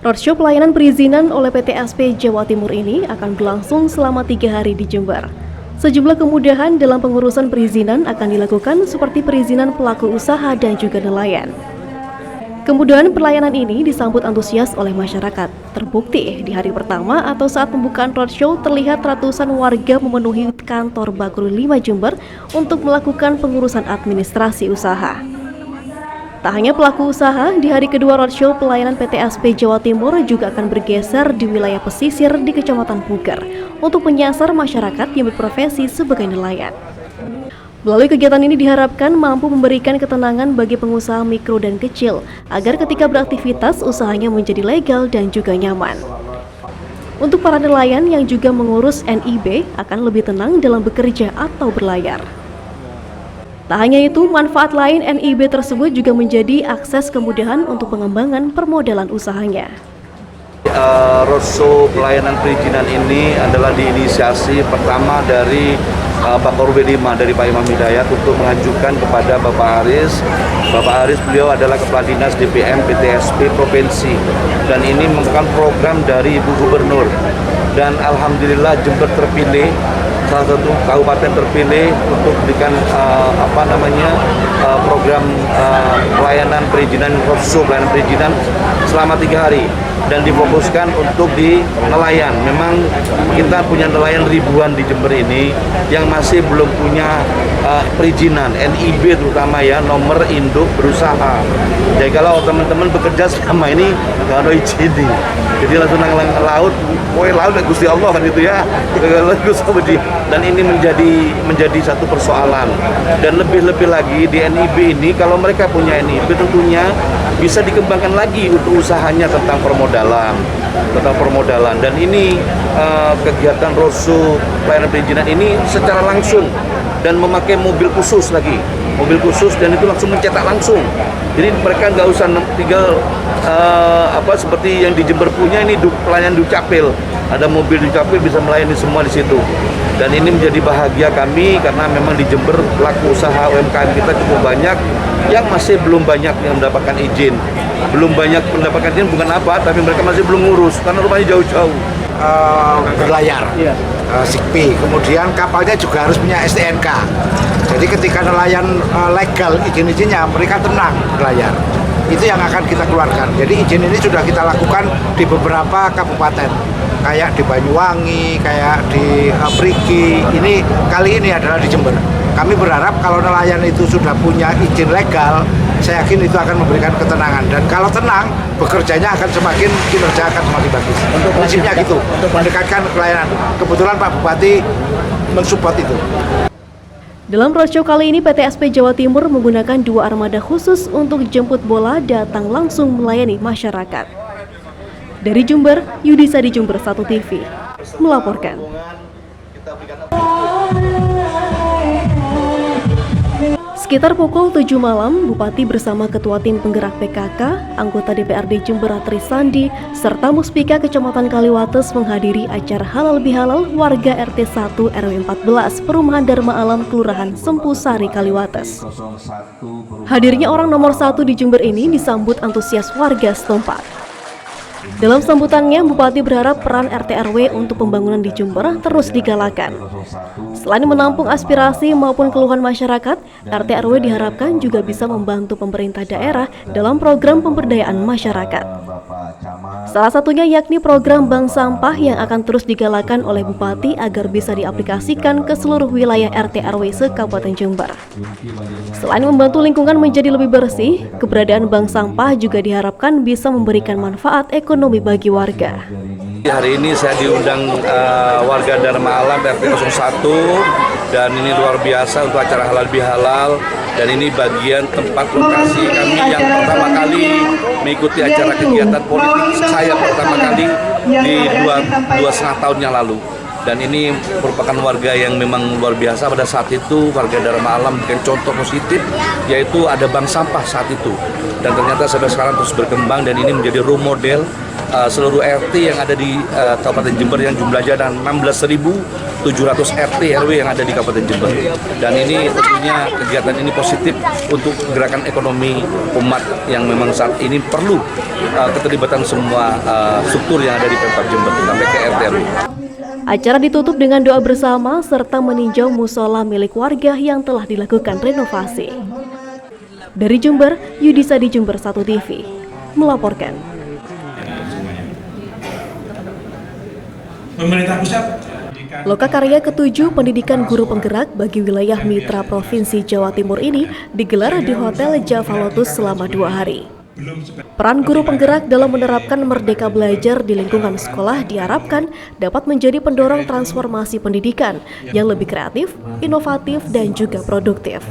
Roadshow pelayanan perizinan oleh PT SP Jawa Timur ini akan berlangsung selama 3 hari di Jember. Sejumlah kemudahan dalam pengurusan perizinan akan dilakukan seperti perizinan pelaku usaha dan juga nelayan. Kemudahan pelayanan ini disambut antusias oleh masyarakat. Terbukti di hari pertama atau saat pembukaan roadshow terlihat ratusan warga memenuhi kantor Bakrul 5 Jember untuk melakukan pengurusan administrasi usaha. Tak hanya pelaku usaha, di hari kedua roadshow pelayanan PT SP Jawa Timur juga akan bergeser di wilayah pesisir di Kecamatan Puger untuk menyasar masyarakat yang berprofesi sebagai nelayan. Melalui kegiatan ini diharapkan mampu memberikan ketenangan bagi pengusaha mikro dan kecil agar ketika beraktivitas usahanya menjadi legal dan juga nyaman. Untuk para nelayan yang juga mengurus NIB akan lebih tenang dalam bekerja atau berlayar. Tak hanya itu, manfaat lain NIB tersebut juga menjadi akses kemudahan untuk pengembangan permodalan usahanya. Roadshow pelayanan perizinan ini adalah diinisiasi pertama dari Bakrul 5 dari Pak Imam Hidayat untuk mengajukan kepada Bapak Aris. Bapak Aris beliau adalah Kepala Dinas DPM PTSP Provinsi dan ini merupakan program dari Ibu Gubernur. Dan alhamdulillah Jember terpilih salah satu kabupaten terpilih untuk memberikan program pelayanan perizinan roadshow pelayanan perizinan selama 3 hari dan difokuskan untuk di nelayan. Memang kita punya nelayan ribuan di Jember ini yang masih belum punya perizinan NIB terutama ya, nomor induk berusaha. Jadi kalau teman-teman bekerja selama ini nggak ada izin, jadi langsung nang laut, laut Gusti Allah kan itu ya. Dan ini menjadi satu persoalan. Dan lebih-lebih lagi di NIB ini kalau mereka punya NIB tentunya bisa dikembangkan lagi untuk usahanya tentang permodalan. Dan ini kegiatan roadshow pelayanan perizinan ini secara langsung dan memakai mobil khusus dan itu langsung mencetak langsung. Jadi mereka nggak usah tinggal seperti yang di Jember punya ini pelayanan Dukcapil. Ada mobil Dukcapil bisa melayani semua di situ. Dan ini menjadi bahagia kami karena memang di Jember pelaku usaha UMKM kita cukup banyak yang masih belum banyak yang mendapatkan izin. Belum banyak mendapatkan izin bukan apa, tapi mereka masih belum ngurus karena rumahnya jauh-jauh. Berlayar, SIKPI, kemudian kapalnya juga harus punya STNK. Jadi ketika nelayan legal izin-izinnya mereka tenang berlayar. Itu yang akan kita keluarkan. Jadi izin ini sudah kita lakukan di beberapa kabupaten, kayak di Banyuwangi, kayak di Prigi. Ini kali ini adalah di Jember. Kami berharap kalau nelayan itu sudah punya izin legal, saya yakin itu akan memberikan ketenangan. Dan kalau tenang, bekerjanya akan kinerja akan semakin bagus. Untuk prinsipnya gitu, untuk mendekatkan pelayanan. Kebetulan Pak Bupati mensupport itu. Dalam roadshow kali ini, PT SP Jawa Timur menggunakan 2 armada khusus untuk jemput bola datang langsung melayani masyarakat. Dari Jember, Yudisa di Jember 1 TV melaporkan. Sekitar pukul 7 malam, Bupati bersama Ketua Tim Penggerak PKK, anggota DPRD Jember Trisandi, serta Muspika Kecamatan Kaliwates menghadiri acara Halal Bihalal warga RT 1 RW 14 Perumahan Dharma Alam Kelurahan Sempusari Kaliwates. Hadirnya orang nomor 1 di Jember ini disambut antusias warga setempat. Dalam sambutannya, Bupati berharap peran RT RW untuk pembangunan di Jember terus digalakan. Selain menampung aspirasi maupun keluhan masyarakat, RT RW diharapkan juga bisa membantu pemerintah daerah dalam program pemberdayaan masyarakat. Salah satunya yakni program bank sampah yang akan terus digalakan oleh Bupati agar bisa diaplikasikan ke seluruh wilayah RT RW se-Kabupaten Jember. Selain membantu lingkungan menjadi lebih bersih, keberadaan bank sampah juga diharapkan bisa memberikan manfaat ekonomi bagi warga. Hari ini saya diundang warga Dharma Alam RT 01 dan ini luar biasa untuk acara Halal Bihalal, dan ini bagian tempat lokasi kami yang pertama kali mengikuti acara kegiatan politik saya pertama kali di 2,5 tahun yang lalu. Dan ini merupakan warga yang memang luar biasa pada saat itu. Warga Dharma Alam bikin contoh positif, yaitu ada bank sampah saat itu. Dan ternyata sampai sekarang terus berkembang dan ini menjadi role model seluruh RT yang ada di Kabupaten Jember yang jumlahnya ada 16.700 RT RW yang ada di Kabupaten Jember. Dan ini tentunya kegiatan ini positif untuk gerakan ekonomi umat yang memang saat ini perlu keterlibatan semua struktur yang ada di Pemkab Jember sampai ke RT RW. Acara ditutup dengan doa bersama serta meninjau musola milik warga yang telah dilakukan renovasi. Dari Jember, Yudisa di Jember 1 TV melaporkan. Pemerintah pusat. Lokakarya ke-7 pendidikan guru penggerak bagi wilayah mitra Provinsi Jawa Timur ini digelar di Hotel Java Lotus selama 2 hari. Peran guru penggerak dalam menerapkan Merdeka Belajar di lingkungan sekolah diharapkan dapat menjadi pendorong transformasi pendidikan yang lebih kreatif, inovatif, dan juga produktif.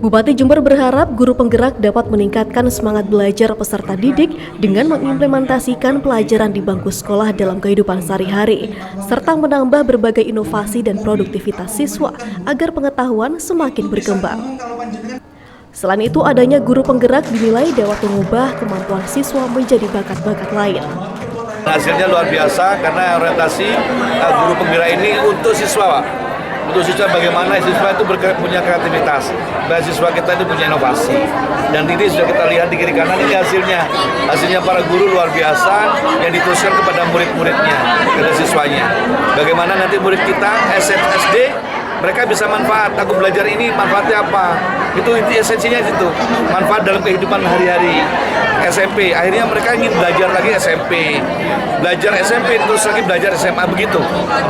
Bupati Jember berharap guru penggerak dapat meningkatkan semangat belajar peserta didik dengan mengimplementasikan pelajaran di bangku sekolah dalam kehidupan sehari-hari, serta menambah berbagai inovasi dan produktivitas siswa agar pengetahuan semakin berkembang. Selain itu, adanya guru penggerak dinilai dapat mengubah kemampuan siswa menjadi bakat-bakat lain. Hasilnya luar biasa karena orientasi guru penggerak ini untuk siswa, Pak. Untuk siswa bagaimana siswa itu punya kreativitas, dan siswa kita itu punya inovasi. Dan ini sudah kita lihat di kiri kanan ini hasilnya para guru luar biasa yang diteruskan kepada murid-muridnya, kepada siswanya. Bagaimana nanti murid kita SD mereka bisa manfaat, aku belajar ini manfaatnya apa? Itu inti esensinya itu, manfaat dalam kehidupan hari-hari. SMP, akhirnya mereka ingin belajar lagi SMP, belajar SMP terus lagi belajar SMA begitu.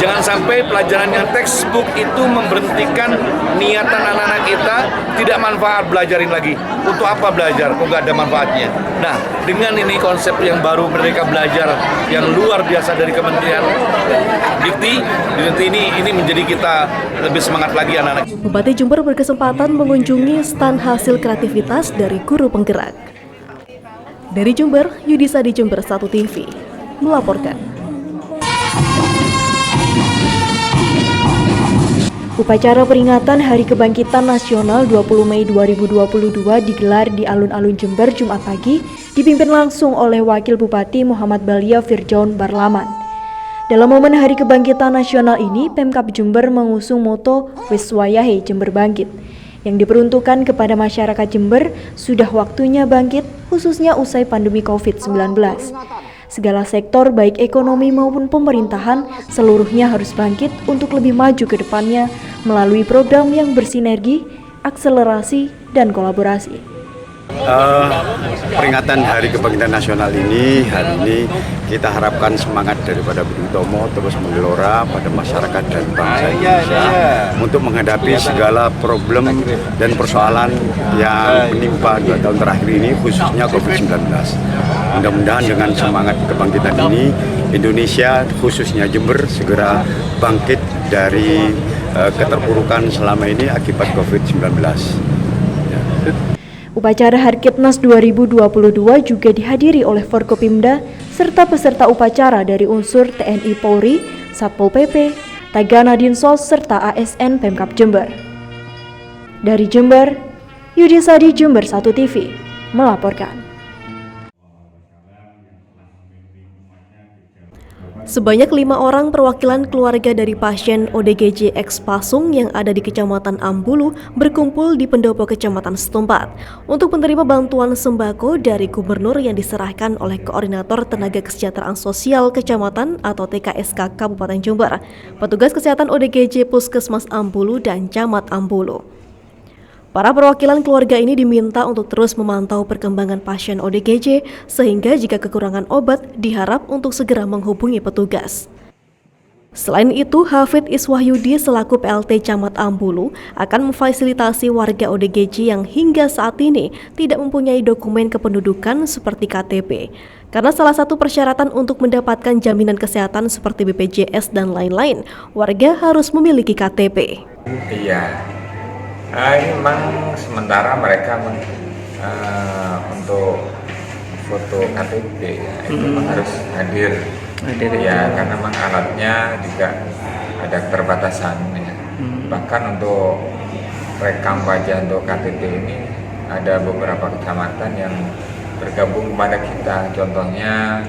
Jangan sampai pelajaran yang textbook itu memberhentikan niatan anak-anak kita tidak manfaat belajarin lagi. Untuk apa belajar? Kok nggak ada manfaatnya? Nah, dengan ini konsep yang baru Merdeka Belajar yang luar biasa dari Kementerian Dikti ini menjadi kita lebih semangat lagi anak-anak. Bupati Jember berkesempatan mengunjungi stand hasil kreativitas dari guru penggerak. Dari Jember, Yudisa di Jember 1 TV melaporkan. Upacara peringatan Hari Kebangkitan Nasional 20 Mei 2022 digelar di alun-alun Jember Jumat pagi, dipimpin langsung oleh Wakil Bupati Muhammad Balia Firjaun Barlaman. Dalam momen Hari Kebangkitan Nasional ini, Pemkab Jember mengusung moto Wiswayahe Jember Bangkit, yang diperuntukkan kepada masyarakat Jember sudah waktunya bangkit, khususnya usai pandemi COVID-19. Segala sektor baik ekonomi maupun pemerintahan seluruhnya harus bangkit untuk lebih maju ke depannya melalui program yang bersinergi, akselerasi, dan kolaborasi. Peringatan Hari Kebangkitan Nasional ini, hari ini kita harapkan semangat daripada Budi Utomo terus menggelora pada masyarakat dan bangsa Indonesia untuk menghadapi segala problem dan persoalan yang menimpa 2 tahun terakhir ini, khususnya COVID-19. Mudah-mudahan dengan semangat kebangkitan ini, Indonesia khususnya Jember segera bangkit dari keterpurukan selama ini akibat COVID-19. Upacara Harkitnas 2022 juga dihadiri oleh Forkopimda serta peserta upacara dari unsur TNI Polri, Satpol PP, Tagana Dinsos serta ASN Pemkab Jember. Dari Jember, Yudisa di Jember 1 TV melaporkan. Sebanyak 5 orang perwakilan keluarga dari pasien ODGJ X Pasung yang ada di Kecamatan Ambulu berkumpul di pendopo kecamatan setempat untuk menerima bantuan sembako dari gubernur yang diserahkan oleh Koordinator Tenaga Kesejahteraan Sosial Kecamatan atau TKSK Kabupaten Jember, petugas kesehatan ODGJ Puskesmas Ambulu dan Camat Ambulu. Para perwakilan keluarga ini diminta untuk terus memantau perkembangan pasien ODGJ sehingga jika kekurangan obat diharap untuk segera menghubungi petugas. Selain itu, Hafid Iswahyudi selaku PLT Camat Ambulu akan memfasilitasi warga ODGJ yang hingga saat ini tidak mempunyai dokumen kependudukan seperti KTP. Karena salah satu persyaratan untuk mendapatkan jaminan kesehatan seperti BPJS dan lain-lain, warga harus memiliki KTP. Iya. Ini memang sementara mereka untuk foto KTP itu memang harus hadir ya, karena memang alatnya juga ada keterbatasan ya. Bahkan untuk rekam wajah untuk KTP ini ada beberapa kecamatan yang bergabung kepada kita, contohnya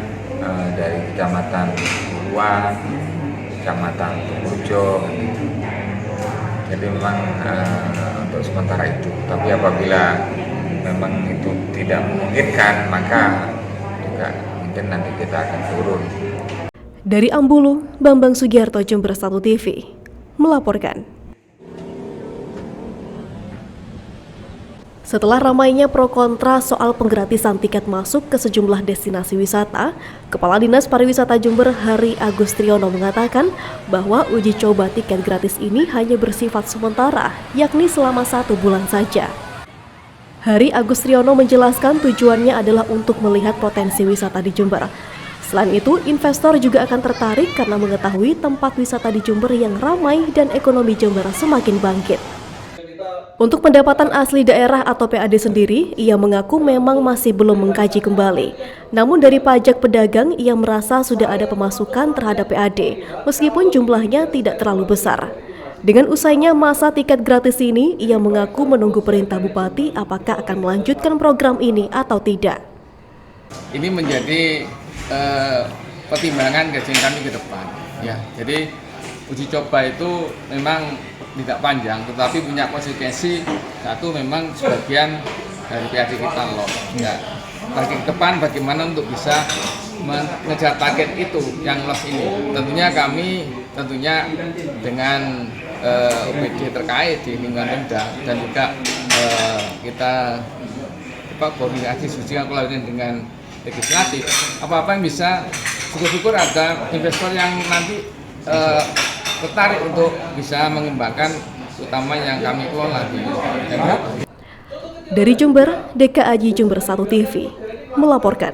dari Kecamatan Buluan, Kecamatan Tumurjo. Jadi memang untuk sementara itu, tapi apabila memang itu tidak memungkinkan, maka juga mungkin nanti kita akan turun. Dari Ambulu, Bambang Sugiarto, Jember 1 TV, melaporkan. Setelah ramainya pro kontra soal penggratisan tiket masuk ke sejumlah destinasi wisata, Kepala Dinas Pariwisata Jember Hari Agustriono mengatakan bahwa uji coba tiket gratis ini hanya bersifat sementara, yakni selama 1 bulan saja. Hari Agustriono menjelaskan tujuannya adalah untuk melihat potensi wisata di Jember. Selain itu, investor juga akan tertarik karena mengetahui tempat wisata di Jember yang ramai dan ekonomi Jember semakin bangkit. Untuk pendapatan asli daerah atau PAD sendiri, ia mengaku memang masih belum mengkaji kembali. Namun dari pajak pedagang, ia merasa sudah ada pemasukan terhadap PAD, meskipun jumlahnya tidak terlalu besar. Dengan usainya masa tiket gratis ini, ia mengaku menunggu perintah Bupati apakah akan melanjutkan program ini atau tidak. Ini menjadi pertimbangan gaji kami ke depan. Ya, jadi uji coba itu memang tidak panjang, tetapi punya konsekuensi. Satu, memang sebagian dari PAD kita loh. Ya, bagi ke depan bagaimana untuk bisa mengejar target itu yang loss ini. Tentunya dengan UPD terkait di lingkungan Pemda dan juga kita koordinasi dengan legislatif, apa-apa yang bisa, syukur-syukur ada investor yang nanti tertarik untuk bisa mengembangkan, utama yang kami kelola di Jember. Dari Jember, DKAJ Jember 1 TV melaporkan.